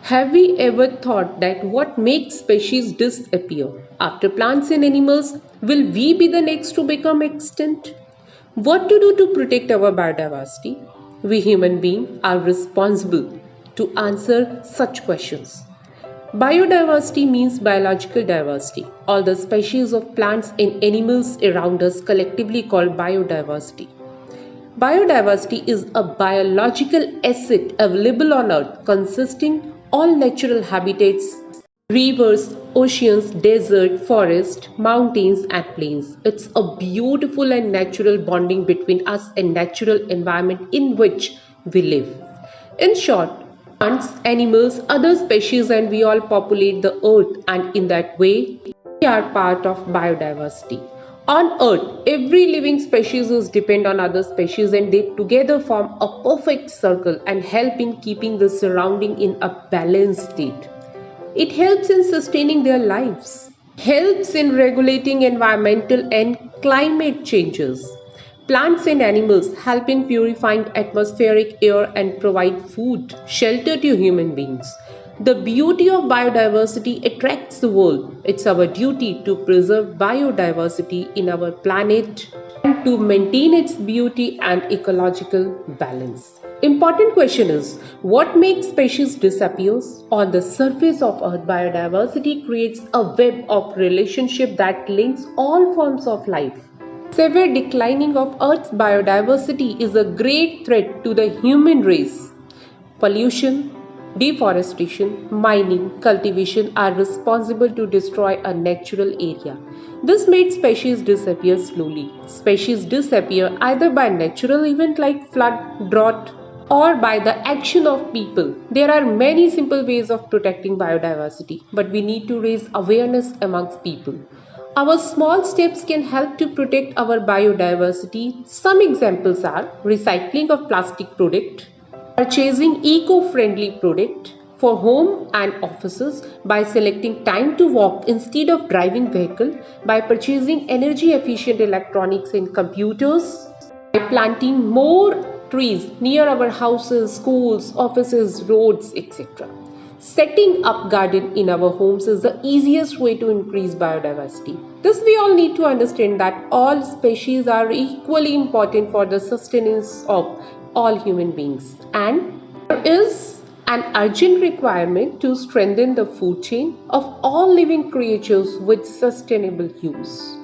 Have we ever thought that what makes species disappear? After plants and animals, will we be the next to become extinct? What to do to protect our biodiversity? We human beings are responsible to answer such questions. Biodiversity means biological diversity. All the species of plants and animals around us collectively called biodiversity. Biodiversity is a biological asset available on Earth consisting all natural habitats, rivers, oceans, desert, forest, mountains and plains. It's a beautiful and natural bonding between us and natural environment in which we live. In short, plants, animals, other species and we all populate the earth, and in that way we are part of biodiversity. On earth, every living species is depend on other species and they together form a perfect circle and help in keeping the surrounding in a balanced state. It helps in sustaining their lives, helps in regulating environmental and climate changes. Plants and animals help in purifying atmospheric air and provide food, shelter to human beings. The beauty of biodiversity attracts the world. It's our duty to preserve biodiversity in our planet and to maintain its beauty and ecological balance. Important question is, what makes species disappear? On the surface of Earth, biodiversity creates a web of relationship that links all forms of life. Severe declining of Earth's biodiversity is a great threat to the human race. Pollution, deforestation, mining, cultivation are responsible to destroy a natural area. This made species disappear slowly. Species disappear either by natural event like flood, drought, or by the action of people. There are many simple ways of protecting biodiversity, but we need to raise awareness amongst people. Our small steps can help to protect our biodiversity. Some examples are recycling of plastic product, purchasing eco-friendly product for home and offices by selecting time to walk instead of driving vehicle, by purchasing energy efficient electronics and computers, by planting more trees near our houses, schools, offices, roads, etc. Setting up garden in our homes is the easiest way to increase biodiversity. This we all need to understand that all species are equally important for the sustenance of all human beings, and there is an urgent requirement to strengthen the food chain of all living creatures with sustainable use.